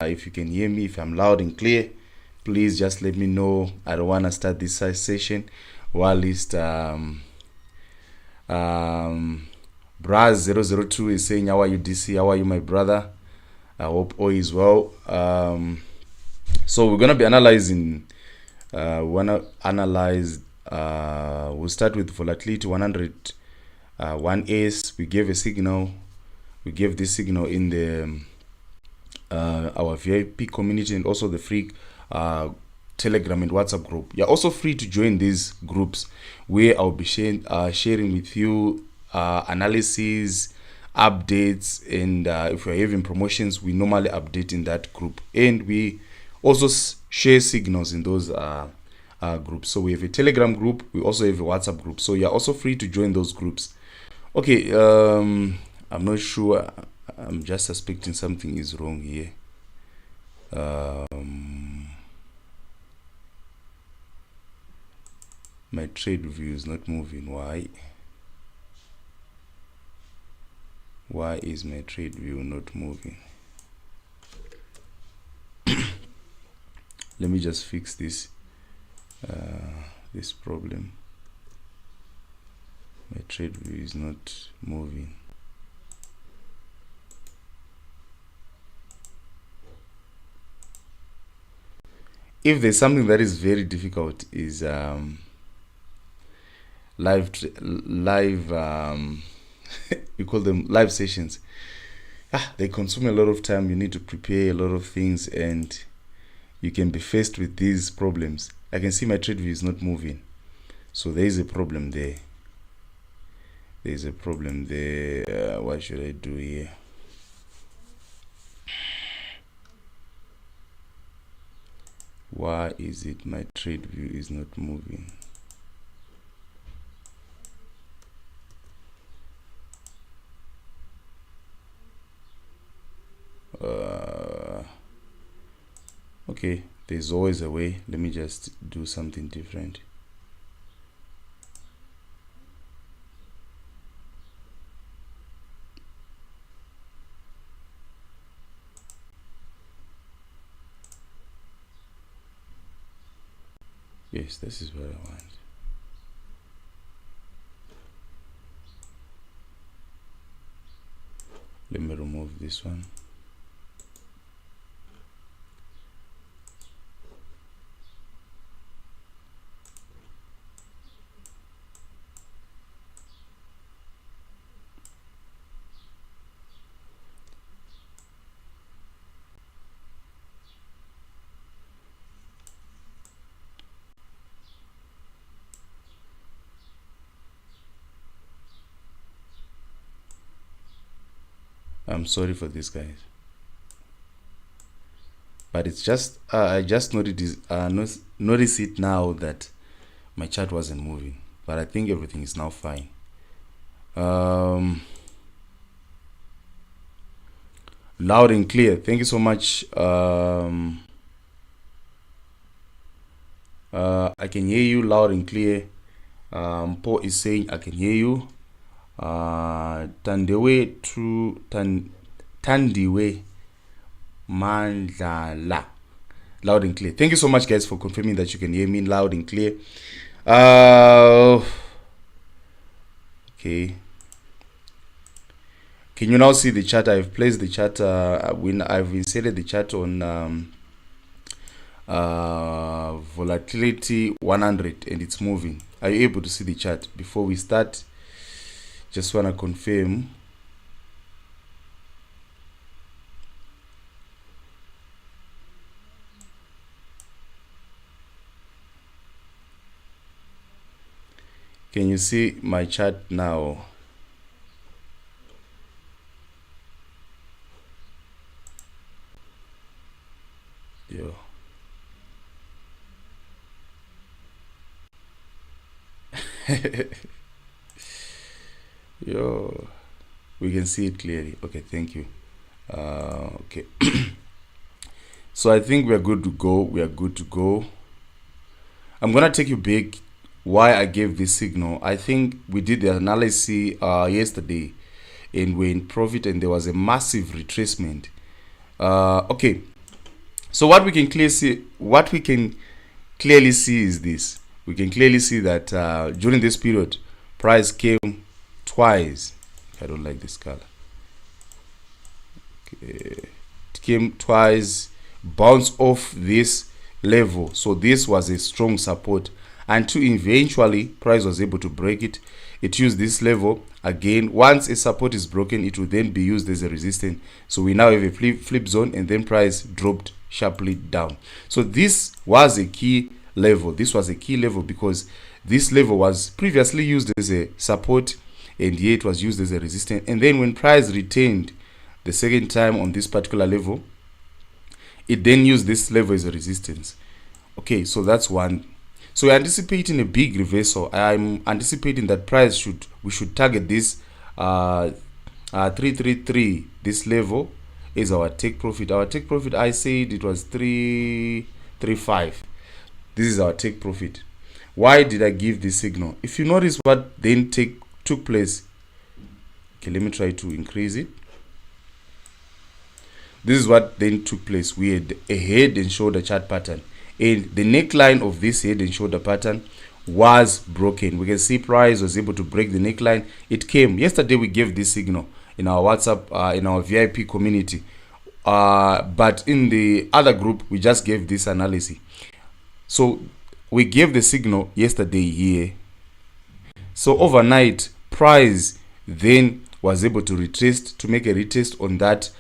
if you can hear me, if I'm loud and clear, please just let me know. I don't want to start this session while it's Braz002 is saying, how are you, DC? How are you, my brother? I hope all is well. So we're gonna be analyzing. We'll start with volatility 100 1S. We gave a signal. We gave this signal in the our VIP community and also the free Telegram and WhatsApp group. You're also free to join these groups where I'll be sharing with you analysis, updates, and if we're having promotions, we normally update in that group, and we also share signals in those groups. So we have a Telegram group, we also have a WhatsApp group, so you're also free to join those groups. Okay, I'm not sure, I'm just suspecting something is wrong here. My trade view is not moving. Why is my trade view not moving? Let me just fix this this problem. My trade view is not moving. If there's something that is very difficult, is live we call them live sessions. They consume a lot of time. You need to prepare a lot of things, and you can be faced with these problems. I can see my trade view is not moving, so there is a problem there. There's a problem there. What should I do here? Why is it my trade view is not moving? Okay, there's always a way. Let me just do something different. Yes, this is what I want. Let me remove this one. I'm sorry for this, guys, but it's just I just noticed it now that my chart wasn't moving, but I think everything is now fine. Loud and clear. Thank you so much. I can hear you loud and clear. Paul is saying I can hear you. Tandiwe to Tandiwe Mandala. Loud and clear. Thank you so much, guys, for confirming that you can hear me loud and clear. Okay. Can you now see the chart? I've placed the chart when I've inserted the chart on volatility 100 and it's moving. Are you able to see the chart? Before we start, just want to confirm. Can you see my chart now? Yo. Yo, we can see it clearly. Okay, thank you. Okay. So I think we are good to go. We are good to go. I'm gonna take you back why I gave this signal. I think we did the analysis yesterday and we're in profit and there was a massive retracement. Okay, So what we can clearly see is this. We can clearly see that during this period, price came twice. I don't like this color. Okay. It came twice, bounced off this level. So this was a strong support, and to eventually price was able to break it. It used this level again. Once a support is broken, it will then be used as a resistance. So we now have a flip zone, and then price dropped sharply down. So this was a key level. This was a key level because this level was previously used as a support, and here it was used as a resistance. And then when price retained the second time on this particular level, it then used this level as a resistance. Okay, so that's one. So we're anticipating a big reversal. I'm anticipating that we should target this 333, this level is our take profit. Our take profit, I said it was 335. This is our take profit. Why did I give this signal? If you notice what then took place, okay, let me try to increase it. This is what then took place. We had a head and shoulder chart pattern, and the neckline of this head and shoulder pattern was broken. We can see price was able to break the neckline. It came yesterday. We gave this signal in our WhatsApp, in our VIP community, but in the other group we just gave this analysis. So we gave the signal yesterday here. So overnight price then was able to retest, to make a retest on that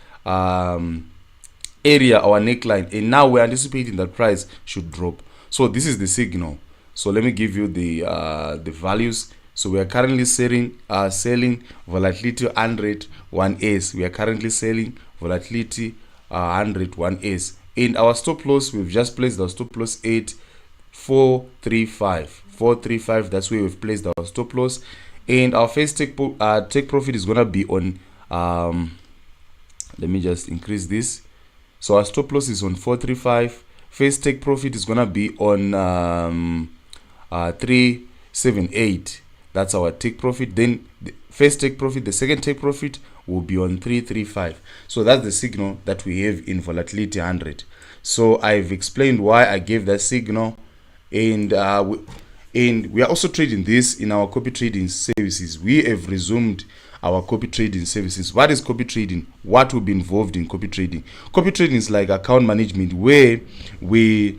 area, our neckline, and now we're anticipating that price should drop. So this is the signal. So let me give you the values. So we are currently selling volatility 100 1s. We are currently selling volatility 100 1s, and our stop loss, we've just placed our stop loss at 435. That's where we've placed our stop loss, and our first take profit is gonna be on let me just increase this. So our stop loss is on 435. First take profit is gonna be on 378. That's our take profit. Then the first take profit, the second take profit will be on 335. So that's the signal that we have in volatility 100. So I've explained why I gave that signal, and we are also trading this in our copy trading services. We have resumed our copy trading services. What is copy trading? What will be involved in copy trading? Copy trading is like account management, where we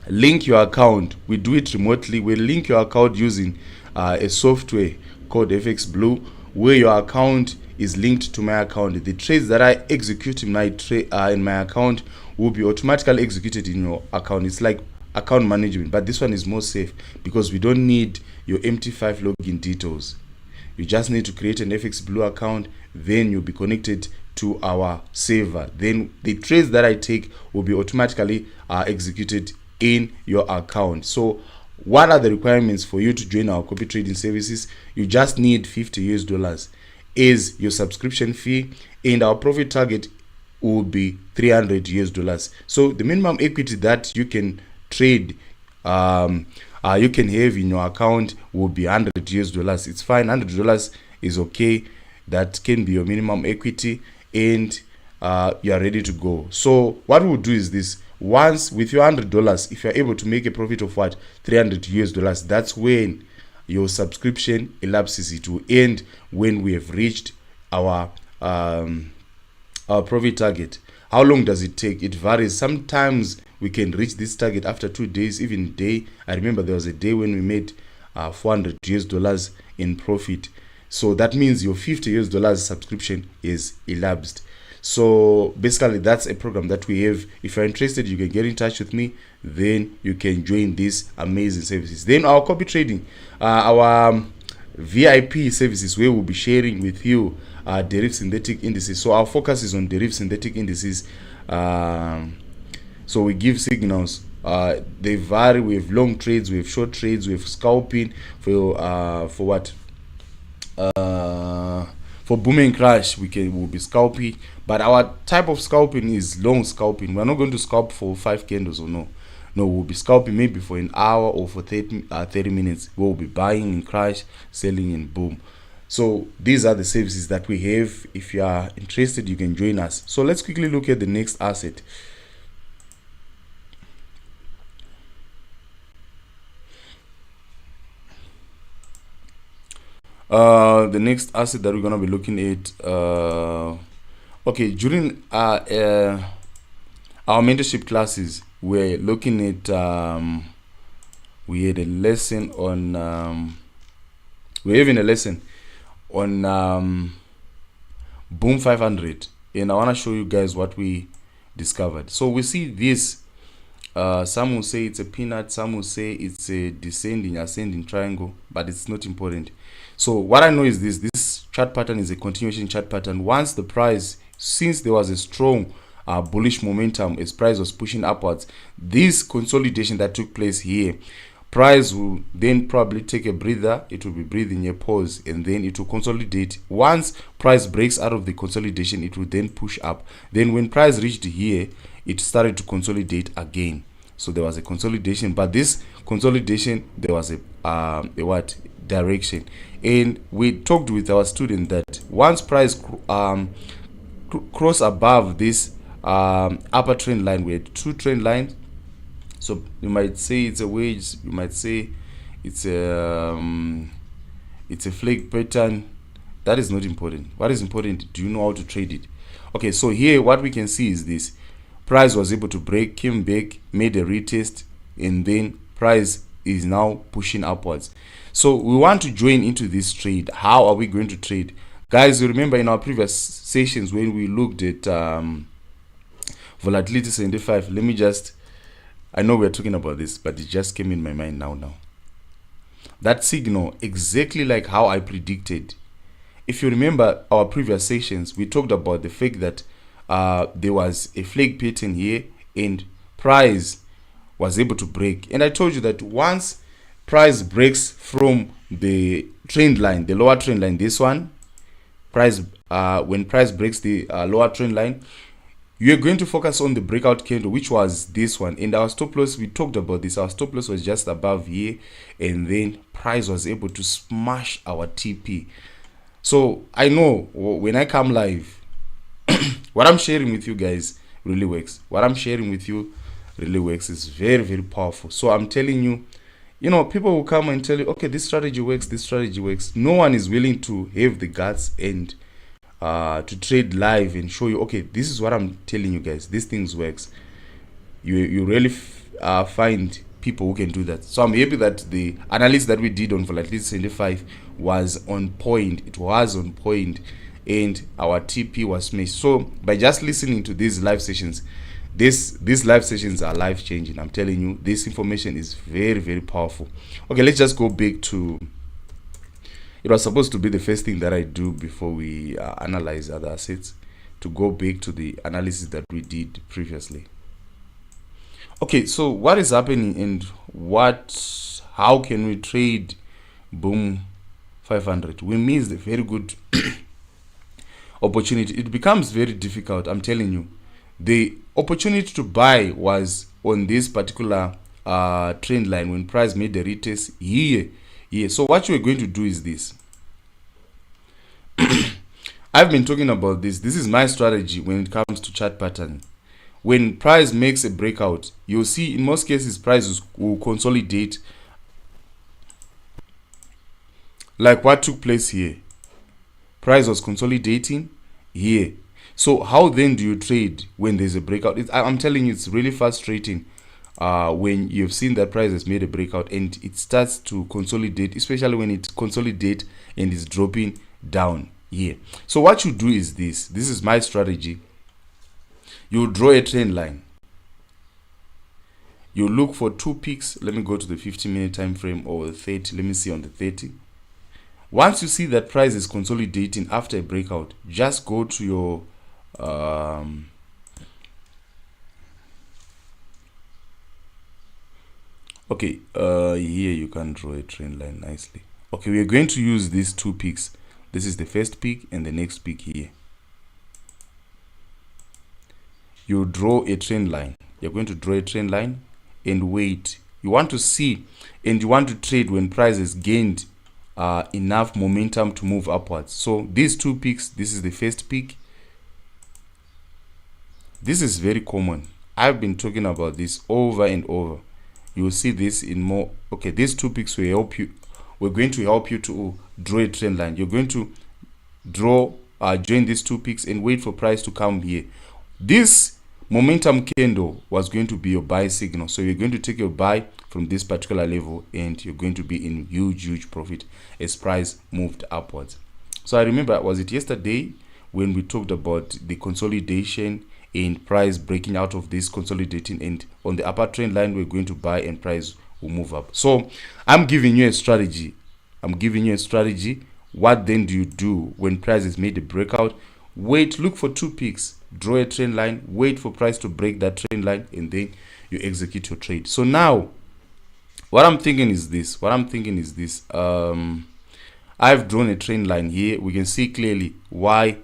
link your account. We do it remotely. We link your account using a software called FX Blue, where your account is linked to my account. The trades that I execute in my account will be automatically executed in your account. It's like account management, but this one is more safe because we don't need your MT5 login details. You just need to create an FX Blue account, then you'll be connected to our server. Then the trades that I take will be automatically executed in your account. So what are the requirements for you to join our copy trading services? You just need $50 is your subscription fee, and our profit target will be $300. So the minimum equity that you can trade, you can have in your account will be $100. It's fine. $100 is okay. That can be your minimum equity, and you are ready to go. So what we'll do is this: once with your $100, if you're able to make a profit of what, $300, that's when your subscription elapses. It will end when we have reached our profit target. How long does it take? It varies. Sometimes we can reach this target after 2 days, even a day. I remember there was a day when we made $400 in profit. So that means your $50 subscription is elapsed. So basically that's a program that we have. If you're interested, you can get in touch with me, then you can join these amazing services. Then our copy trading, our VIP services, where we'll be sharing with you derivative synthetic indices. So our focus is on derivative synthetic indices. So we give signals. They vary. We have long trades, we have short trades, we have scalping for what? For booming crash, we'll be scalping, but our type of scalping is long scalping. We're not going to scalp for 5 candles or no, we'll be scalping maybe for an hour or for 30 minutes. We'll be buying in crash, selling in boom. So these are the services that we have. If you are interested, you can join us. So let's quickly look at the next asset. The next asset that we're gonna be looking at, okay, during our mentorship classes, we're looking at we had a lesson on we're having a lesson on Boom 500, and I want to show you guys what we discovered. So we see this, some will say it's a peanut, some will say it's a descending ascending triangle, but it's not important. So what I know is this chart pattern is a continuation chart pattern. Once the price, since there was a strong bullish momentum as price was pushing upwards, this consolidation that took place here, price will then probably take a breather, it will be breathing a pause, and then it will consolidate. Once price breaks out of the consolidation, it will then push up. Then when price reached here, it started to consolidate again. So there was a consolidation, but this consolidation, there was a what direction. And we talked with our student that once price cross above this upper trend line, we had two trend lines. So you might say it's a wedge, you might say it's a flag pattern. That is not important. What is important, do you know how to trade it? Okay, so here what we can see is this. Price was able to break, came back, made a retest, and then price is now pushing upwards. So we want to join into this trade. How are we going to trade? Guys, you remember in our previous sessions when we looked at volatility 75, let me just, I know we're talking about this, but it just came in my mind now. That signal, exactly like how I predicted. If you remember our previous sessions, we talked about the fact that there was a flag pattern here and price was able to break. And I told you that once price breaks from the trend line, the lower trend line, this one, price when price breaks the lower trend line, you are going to focus on the breakout candle, which was this one. And our stop loss, we talked about this, our stop loss was just above here, and then price was able to smash our TP. So I know when I come live, what I'm sharing with you guys really works. What I'm sharing with you really works. It's very, very powerful. So I'm telling you, you know, people will come and tell you, okay, this strategy works, this strategy works. No one is willing to have the guts and to trade live and show you, okay, this is what I'm telling you guys, these things works. You really find people who can do that. So I'm happy that the analysis that we did on volatility 75 was on point. It was on point, and our TP was smashed. So by just listening to these live sessions, these live sessions are life changing. I'm telling you, this information is very, very powerful. Okay, let's just go back to, it was supposed to be the first thing that I do before we analyze other assets, to go back to the analysis that we did previously. Okay, so what is happening and how can we trade Boom 500? We missed a very good opportunity. It becomes very difficult, I'm telling you. The opportunity to buy was on this particular trend line when price made the retest here. So what you're going to do is this. I've been talking about this. This is my strategy when it comes to chart pattern. When price makes a breakout, you'll see in most cases prices will consolidate, like what took place here. Price was consolidating here. So how then do you trade when there's a breakout? I'm telling you, it's really frustrating when you've seen that price has made a breakout and it starts to consolidate, especially when it consolidates and is dropping down here. So what you do is this. This is my strategy. You draw a trend line. You look for two peaks. Let me go to the 15-minute time frame or the 30. Let me see on the 30. Once you see that price is consolidating after a breakout, just go to your here you can draw a trend line nicely. Okay, we are going to use these two peaks. This is the first peak and the next peak here. You draw a trend line. You're going to draw a trend line and wait. You want to see and you want to trade when price has gained enough momentum to move upwards. So these two peaks, this is the first peak. This is very common. I've been talking about this over and over. You will see this in more. Okay, these two peaks will we're going to help you to draw a trend line. You're going to draw join these 2 peaks and wait for price to come here. This momentum candle was going to be your buy signal, so you're going to take your buy from this particular level and you're going to be in huge profit as price moved upwards. So I remember, was it yesterday when we talked about the consolidation and price breaking out of this consolidating, and on the upper trend line we're going to buy and price will move up. So I'm giving you a strategy. What then do you do when price has made a breakout? Wait, look for 2 peaks, draw a trend line, wait for price to break that trend line, and then you execute your trade. So now what I'm thinking is this. I've drawn a trend line here. We can see clearly why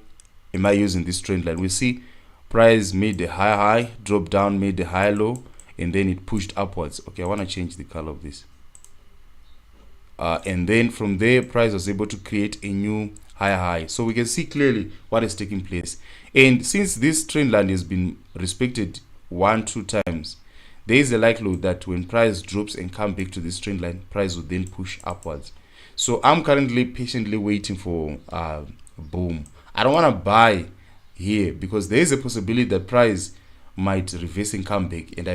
am I using this trend line. We see price made the high, dropped down, made the high low, and then it pushed upwards. Okay, I want to change the color of this. And then from there, price was able to create a new high. So we can see clearly what is taking place. And since this trend line has been respected 1-2 times, there is a likelihood that when price drops and come back to this trend line, price will then push upwards. So I'm currently patiently waiting for boom. I don't want to buy here because there is a possibility that price might reverse and come back, and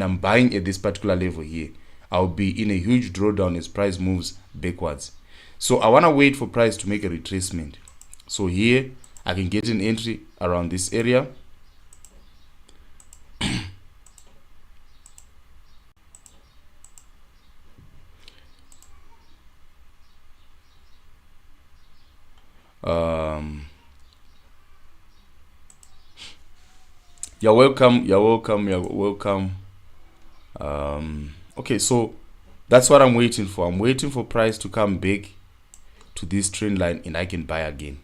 I'm buying at this particular level here. I'll be in a huge drawdown as price moves backwards. So I want to wait for price to make a retracement. So here I can get an entry around this area. You're welcome. Okay, so that's what I'm waiting for. I'm waiting for price to come back to this trend line and I can buy again.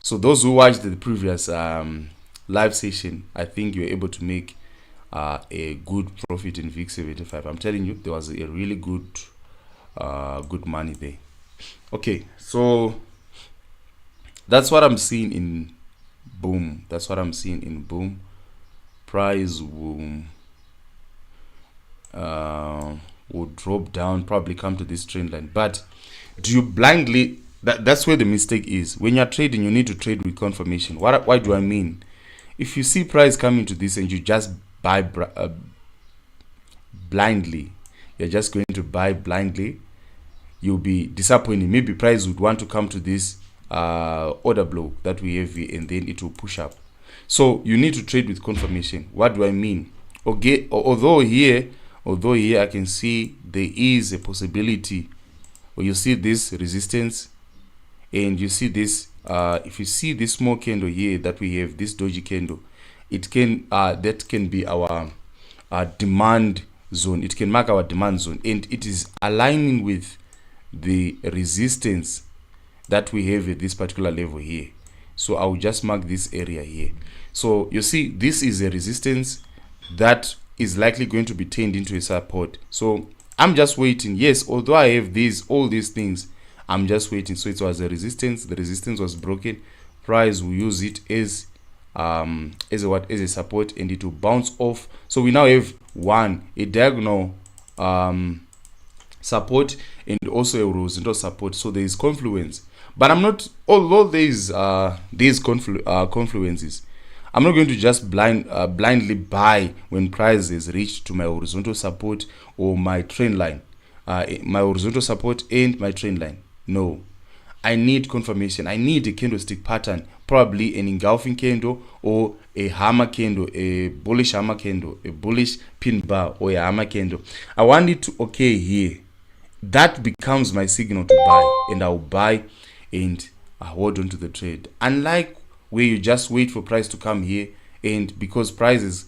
So those who watched the previous live session, I think you're able to make a good profit in VIX 75. I'm telling you, there was a really good money there. Okay, so that's what I'm seeing in boom. Price will drop down, probably come to this trend line. But do you blindly, that's where the mistake is. When you're trading, you need to trade with confirmation. Why do I mean? If you see price coming to this and you just buy blindly, you're just going to buy blindly, you'll be disappointed. Maybe price would want to come to this order block that we have here, and then it will push up. So you need to trade with confirmation. What do I mean? Okay, although here I can see there is a possibility, or you see this resistance, and you see this. If you see this small candle here that we have, this doji candle, it can that can be our demand zone. It can mark our demand zone, and it is aligning with the resistance that we have at this particular level here. So I will just mark this area here. So you see, this is a resistance that is likely going to be turned into a support. So I'm just waiting. Yes, although I have all these things, I'm just waiting. So it was a resistance. The resistance was broken. Price will use it as a support, and it will bounce off. So we now have a diagonal support and also a horizontal support. So there is confluence. But I'm not, although there is these confluences, I'm not going to just blindly buy when price is reached to my horizontal support or my trend line, my horizontal support and my trend line. No, I need confirmation. I need a candlestick pattern, probably an engulfing candle or a hammer candle, a bullish hammer candle, a bullish pin bar, or a hammer candle. I want it to okay here. That becomes my signal to buy, and I'll buy and hold on to the trade. Unlike where you just wait for price to come here, and because price is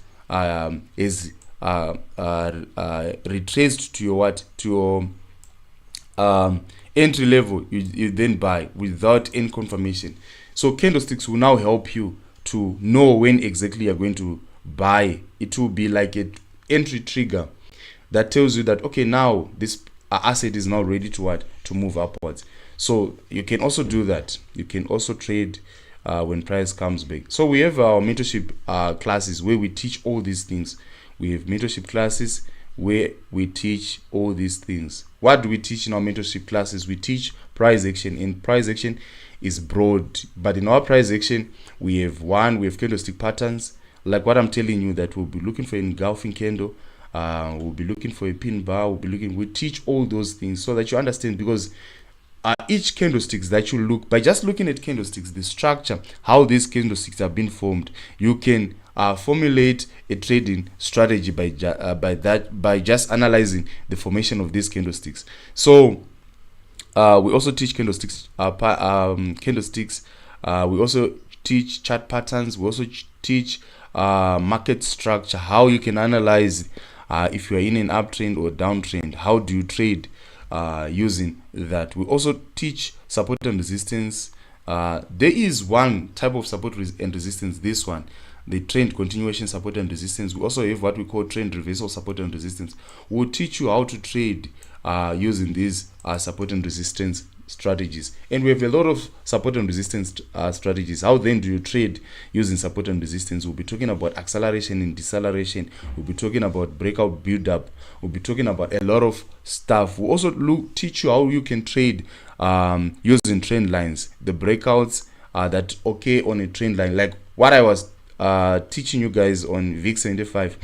retraced to your entry level, you then buy without any confirmation. So candlesticks will now help you to know when exactly you're going to buy. It will be like an entry trigger that tells you that okay, now this asset is now ready to move upwards. So you can also do that. You can also trade when price comes back. So we have our mentorship classes where we teach all these things. We have mentorship classes where we teach all these things. What do we teach in our mentorship classes? We teach price action, and price action is broad, but in our price action we have candlestick patterns, like what I'm telling you, that we'll be looking for an engulfing candle, we'll be looking for a pin bar, we teach all those things so that you understand, because each candlesticks that you look, by just looking at candlesticks, the structure, how these candlesticks have been formed, you can formulate a trading strategy by just analyzing the formation of these candlesticks. So we also teach candlesticks. We also teach chart patterns. We also teach market structure, how you can analyze if you are in an uptrend or downtrend. How do you trade using that? We also teach support and resistance. There is one type of support and resistance, this one, the trend continuation support and resistance. We also have what we call trend reversal support and resistance. We'll teach you how to trade using these support and resistance strategies, and we have a lot of support and resistance strategies. How then do you trade using support and resistance? We'll be talking about acceleration and deceleration. We'll be talking about breakout build up. We'll be talking about a lot of stuff. We'll also teach you how you can trade using trend lines, the breakouts that occur on a trend line, like what I was teaching you guys on VIX 75.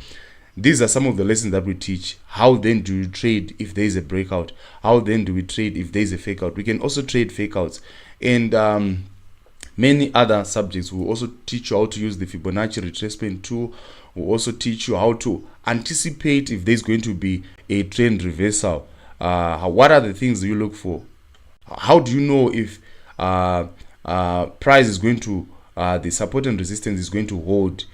These are some of the lessons that we teach. How then do you trade if there is a breakout? How then do we trade if there is a fake out? We can also trade fake outs, and many other subjects. We'll also teach you how to use the Fibonacci retracement tool. We'll also teach you how to anticipate if there's going to be a trend reversal. What are the things you look for? How do you know if price is going to, the support and resistance is going to hold?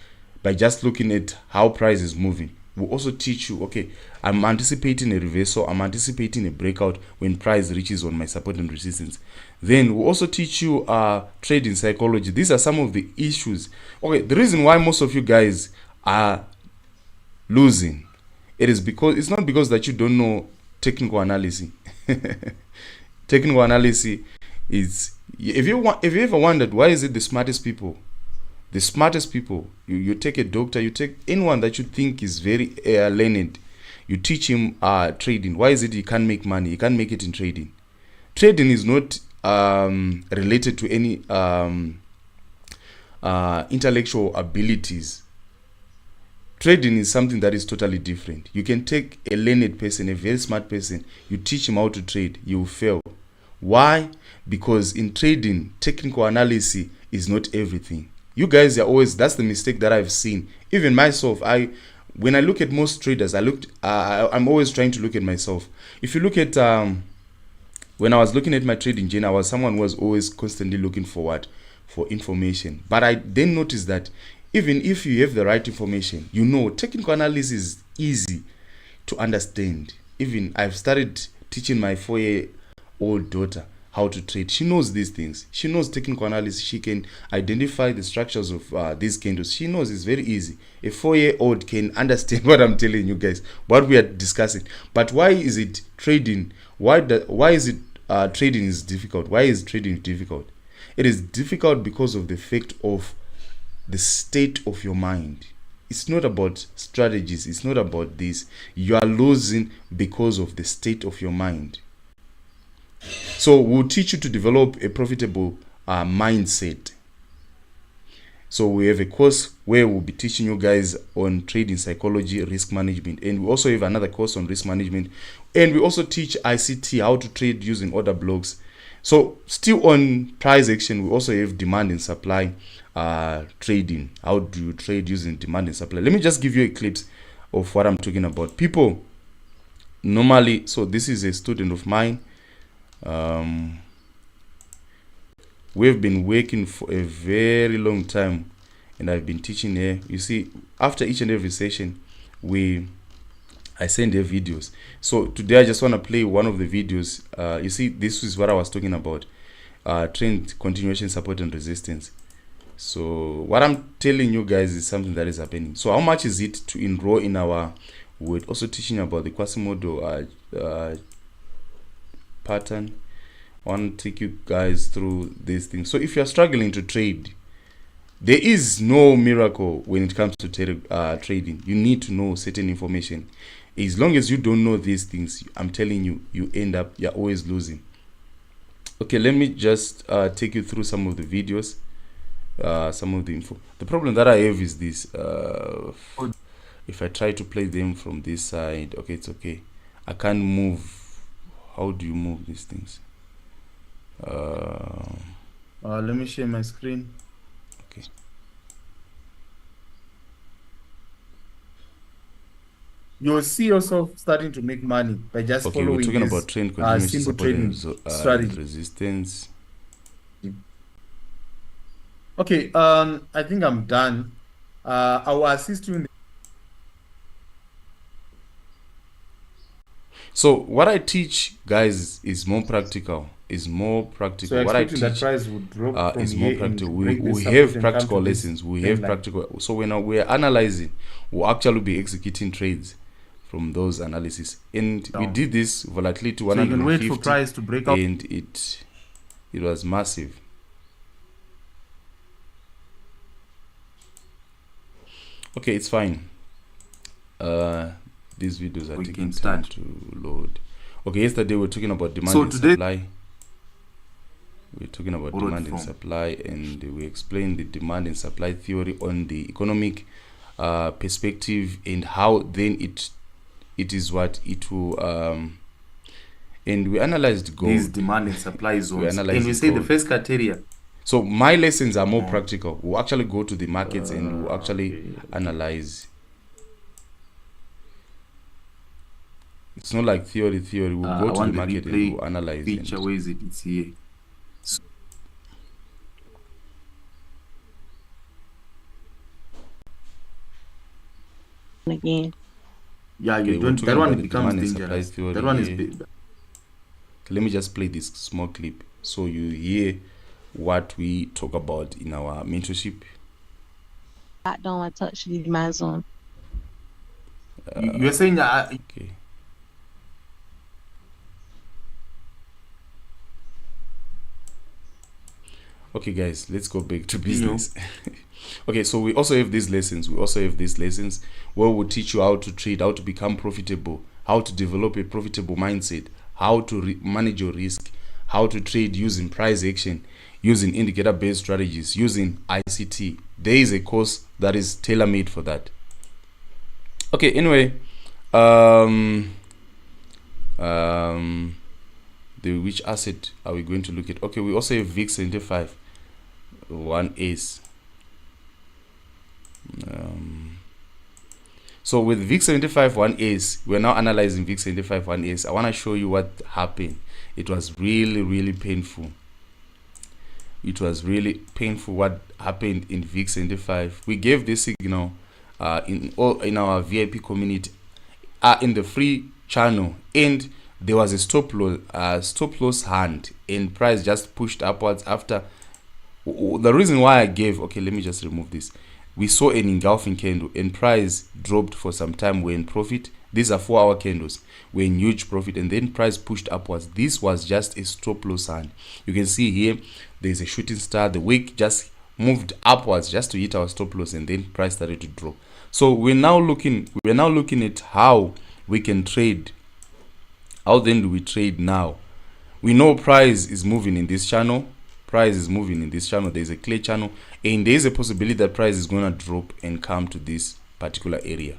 By just looking at how price is moving. We'll also teach you, okay, I'm anticipating a reversal, I'm anticipating a breakout when price reaches on my support and resistance. Then we'll also teach you trading psychology. These are some of the issues. Okay, the reason why most of you guys are losing, it's not because that you don't know technical analysis. Technical analysis is, if you ever wondered why is it the smartest people, you take a doctor, you take anyone that you think is very learned, you teach him trading. Why is it he can't make money? He can't make it in trading. Trading is not related to any intellectual abilities. Trading is something that is totally different. You can take a learned person, a very smart person, you teach him how to trade, you will fail. Why? Because in trading, technical analysis is not everything. You guys are always, that's the mistake that I've seen. Even myself, when I look at most traders, I'm always trying to look at myself. If you look at, when I was looking at my trading journey, I was someone who was always constantly looking for information. But I then noticed that even if you have the right information, technical analysis is easy to understand. Even I've started teaching my 4-year-old daughter how to trade. She knows these things. She knows technical analysis. She can identify the structures of these candles. She knows it's very easy. A 4-year-old can understand what I'm telling you guys, what we are discussing. But why is it trading? Why is it trading is difficult? Why is trading difficult? It is difficult because of the fact of the state of your mind. It's not about strategies. It's not about this. You are losing because of the state of your mind. So we'll teach you to develop a profitable mindset. So we have a course where we'll be teaching you guys on trading psychology, risk management, and we also have another course on risk management, and we also teach ICT, how to trade using order blocks. So still on price action, we also have demand and supply trading. How do you trade using demand and supply? Let me just give you a clip of what I'm talking about. People normally, so this is a student of mine. We've been working for a very long time, and I've been teaching her. You see, after each and every session, I send her videos. So today I just want to play one of the videos. You see, this is what I was talking about, trend continuation, support and resistance. So what I'm telling you guys is something that is happening. So how much is it to enroll in our, we're also teaching about the Quasimodo pattern. I want to take you guys through these things. So if you're struggling to trade, there is no miracle when it comes to trading. You need to know certain information. As long as you don't know these things, I'm telling you, you're always losing. Okay, let me just take you through some of the videos, some of the info. The problem that I have is this. If I try to play them from this side, okay, it's okay. I can't move. How do you move these things? Let me share my screen. Okay. You'll see yourself starting to make money by just following. We're talking about trend continuous simple support trading strategy. Resistance. Okay, I think I'm done. I will assist you in So what I teach, guys, is more practical. So what I teach that price would drop from is more here practical. and We have practical lessons. We have practical. So when we're analyzing, we'll actually be executing trades from those analysis. And we did this volatility 150. So you can wait for price to break out. And it was massive. Okay, it's fine. These videos are taking time to load. Okay, yesterday we were talking about demand and supply. We're talking about demand and supply, and we explained the demand and supply theory on the economic perspective, and how then it is what it will and we analyzed gold. These demand and supply zones, and we say gold. The first criteria. So my lessons are more practical. We'll actually go to the markets and we'll actually analyze. It's not like theory. We'll go to the market and we'll analyze. Feature, where is it? It's here. Again. Yeah, you don't. That one becomes dangerous. That one is big. Let me just play this small clip so you hear what we talk about in our mentorship. I don't want to touch the demand zone. You're saying that. Okay. Okay, guys, let's go back to business. Okay, so we also have these lessons. Where we'll teach you how to trade, how to become profitable, how to develop a profitable mindset, how to manage your risk, how to trade using price action, using indicator-based strategies, using ICT. There is a course that is tailor-made for that. Okay, anyway, which asset are we going to look at? Okay, we also have VIX 75 1As. So with VIX 75 1As, we're now analyzing VIX 75 1As. I want to show you what happened. It was really painful. It was really painful what happened in VIX 75. We gave this signal in our VIP community, in the free channel, and there was a stop loss hand, and price just pushed upwards after. The reason why I gave, okay, let me just remove this. We saw an engulfing candle and price dropped for some time. We're in profit. These are 4-hour candles. We're in huge profit, and then price pushed upwards. This was just a stop loss hand. You can see here there's a shooting star. The wick just moved upwards just to hit our stop loss, and then price started to drop. So we're now looking at how we can trade. How then do we trade now? We know price is moving in this channel. There's a clear channel, and there's a possibility that price is going to drop and come to this particular area,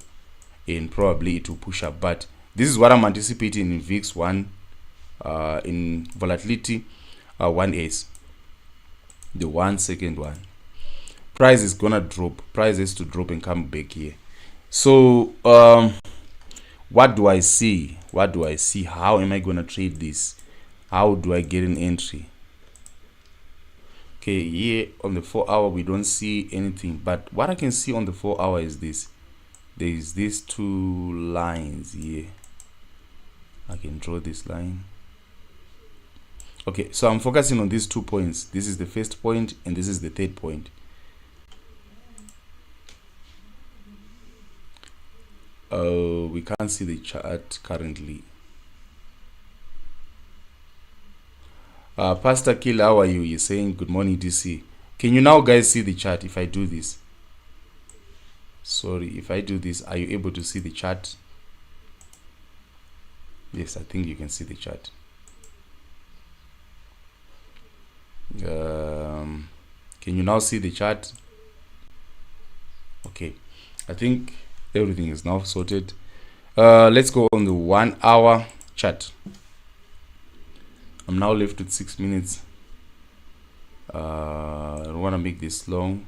and probably it will push up. But this is what I'm anticipating in VIX 1, in volatility 1S, the 1 second one. Price is gonna drop. Price has to drop and come back here. So what do I see? How am I gonna trade this? How do I get an entry? Okay, here on the 4-hour we don't see anything, but what I can see on the 4-hour is this. There is these two lines here. I can draw this line. Okay, so I'm focusing on these 2 points. This is the first point and this is the third point. We can't see the chart currently. Pastor Kill, how are you? You're saying good morning, DC. Can you now guys see the chart if I do this? Sorry, if I do this, are you able to see the chart? Yes, I think you can see the chart. Can you now see the chart? Okay, I think everything is now sorted. Let's go on the 1 hour chart. I'm now left with 6 minutes. I don't want to make this long.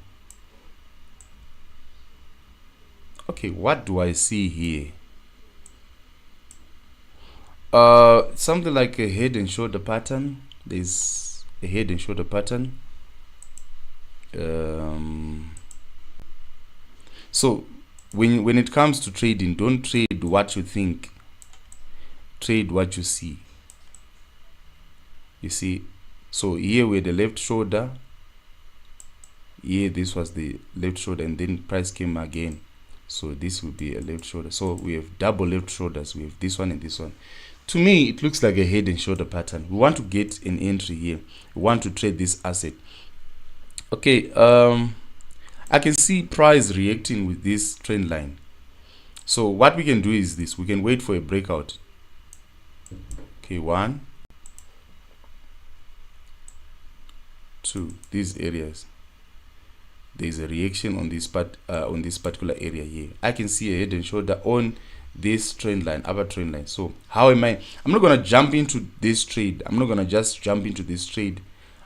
Okay, what do I see here? Something like a head and shoulder pattern. There's a head and shoulder pattern. So when it comes to trading, don't trade what you think, trade what you see. You see, so here we're the left shoulder, here this was the left shoulder, and then price came again, so this will be a left shoulder. So we have double left shoulders, we have this one and this one. To me, it looks like a head and shoulder pattern. We want to get an entry here, we want to trade this asset. Okay, I can see price reacting with this trend line. So what we can do is this, we can wait for a breakout. Okay, 1, 2, these areas, there's a reaction on this part, on this particular area here. I can see a head and shoulder on this trend line, upper trend line. So how am I'm not going to jump into this trade. I'm not going to just jump into this trade.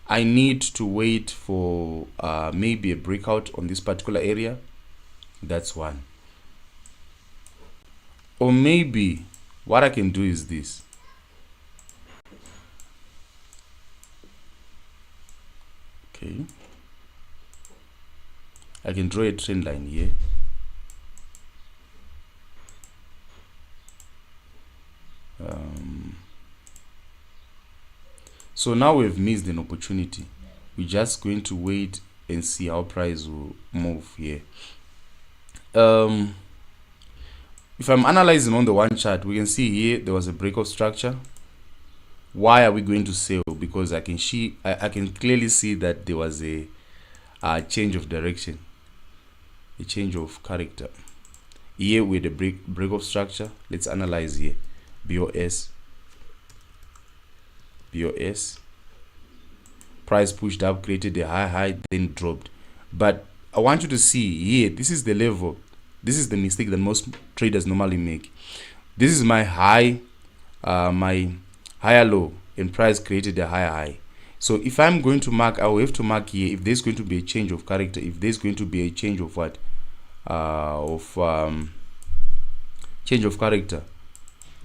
I need to wait for maybe a breakout on this particular area. That's one. Or maybe what I can do is this. Okay, I can draw a trend line here. So now we've missed an opportunity. We're just going to wait and see how price will move here. If I'm analyzing on the one chart, we can see here there was a break of structure. Why are we going to sell? Because I can clearly see that there was a change of direction, a change of character. Here with the break of structure, let's analyze here. BOS, price pushed up, created a high, then dropped. But I want you to see here, this is the level. This is the mistake that most traders normally make. This is my high, my higher low, and price created a higher high. So if I'm going to mark, I will have to mark here if there's going to be a change of character, if there's going to be a change of what, change of character.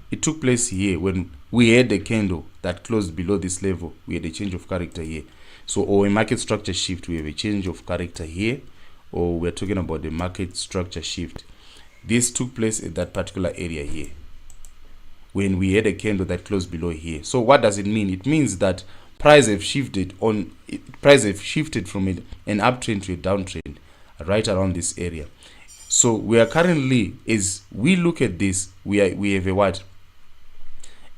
It took place here when we had a candle that closed below this level. We had a change of character here. So, or a market structure shift, we have a change of character here, or we're talking about the market structure shift. This took place at that particular area here when we had a candle that closed below here. So what does it mean? It means that price have shifted from an uptrend to a downtrend right around this area. So we are currently, as we look at this, we have a what?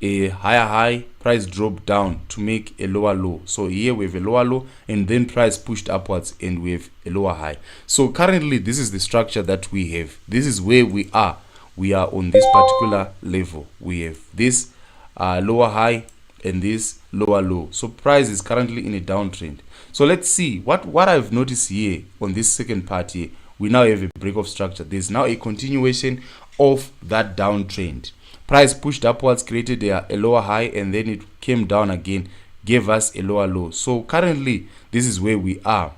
A higher high, price dropped down to make a lower low. So here we have a lower low, and then price pushed upwards and we have a lower high. So currently this is the structure that we have. This is where we are. We are on this particular level. We have this lower high and this lower low. So price is currently in a downtrend. So let's see what I've noticed here on this second part here. We now have a break of structure. There's now a continuation of that downtrend. Price pushed upwards, created a lower high, and then it came down again, gave us a lower low. So currently this is where we are.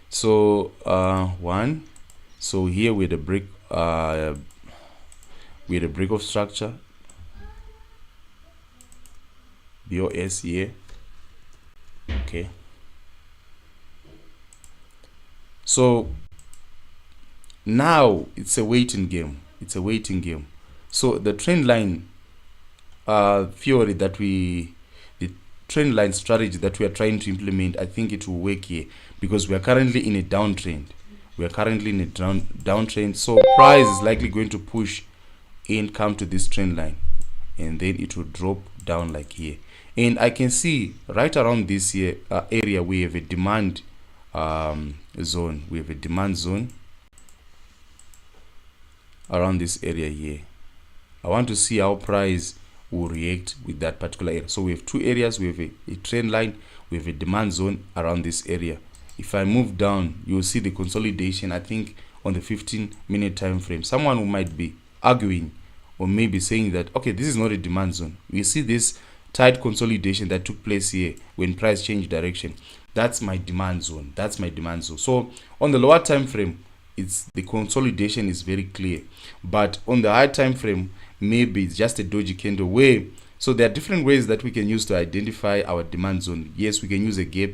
So one, so here with the break of structure, BOS here. Okay, so now it's a waiting game. It's a waiting game. So the trend line theory that the trend line strategy that we are trying to implement, I think it will work here because we are currently in a downtrend. We are currently in a downtrend. So price is likely going to push in, come to this trend line, and then it will drop down like here. And I can see right around this here area we have a demand zone. We have a demand zone around this area here. I want to see how price will react with that particular area. So we have two areas. We have a trend line, we have a demand zone around this area. If I move down, you'll see the consolidation, I think on the 15-minute time frame. Someone who might be arguing or maybe saying that, okay, this is not a demand zone. We see this tight consolidation that took place here when price changed direction. That's my demand zone. That's my demand zone. So on the lower time frame, it's the consolidation is very clear. But on the high time frame, maybe it's just a doji candle where, so there are different ways that we can use to identify our demand zone. Yes, we can use a gap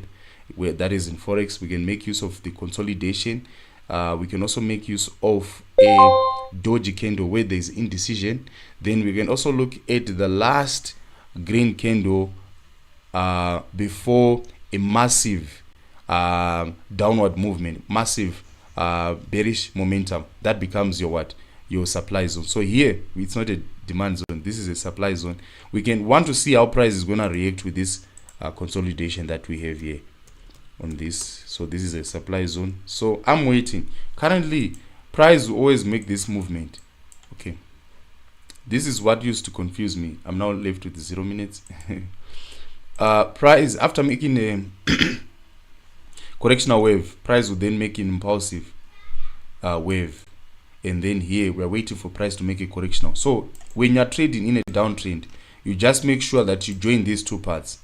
where that is in forex. We can make use of the consolidation. We can also make use of a doji candle where there's indecision. Then we can also look at the last green candle before a massive downward movement, massive bearish momentum. That becomes your what? Your supply zone. So here it's not a demand zone, this is a supply zone. We can want to see how price is going to react with this consolidation that we have here on this. So this is a supply zone. So I'm waiting. Currently price will always make this movement. Okay, this is what used to confuse me. I'm now left with 0 minutes. Price after making a correctional wave, price will then make an impulsive wave, and then here we're waiting for price to make a correctional. So when you're trading in a downtrend, you just make sure that you join these two parts.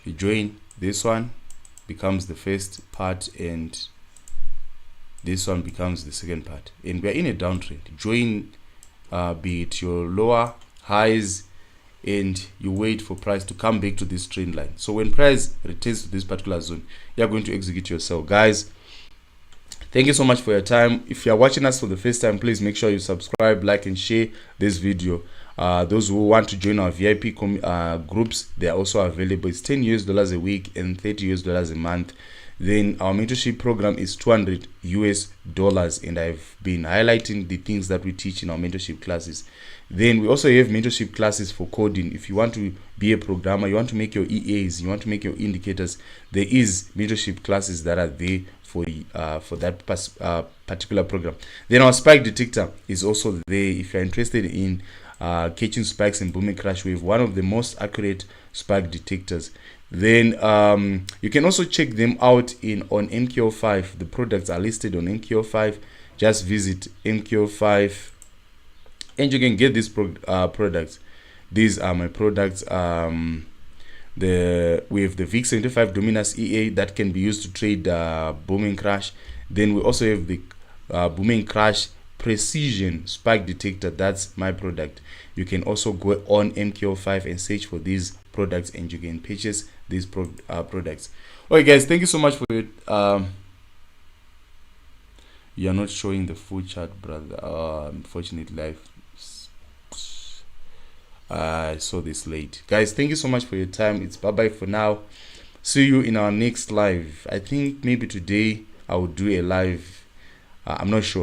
You join this one, becomes the first part, and this one becomes the second part, and we're in a downtrend. Join be it your lower highs, and you wait for price to come back to this trend line. So when price returns to this particular zone, you're going to execute your sell. Guys, thank you so much for your time. If you're watching us for the first time, please make sure you subscribe, like, and share this video. Those who want to join our VIP groups, they are also available. It's $10 a week and $30 a month. Then our mentorship program is $200, and I've been highlighting the things that we teach in our mentorship classes. Then we also have mentorship classes for coding. If you want to be a programmer, you want to make your EAs, you want to make your indicators, there is mentorship classes that are there for that particular program. Then our spike detector is also there. If you're interested in catching spikes and booming crash wave, one of the most accurate spike detectors. Then you can also check them out on MQ5. The products are listed on MQ5. Just visit MQ5 and you can get these products. These are my products. We have the VIX75 Dominus EA that can be used to trade booming crash. Then we also have the booming crash precision spike detector. That's my product. You can also go on MQ5 and search for these products, and you can purchase these products. Okay guys, thank you so much for it. You're not showing the full chart, brother. Unfortunately, I saw this late. Guys, thank you so much for your time. It's bye bye for now. See you in our next live. I think maybe today I will do a live. I'm not sure.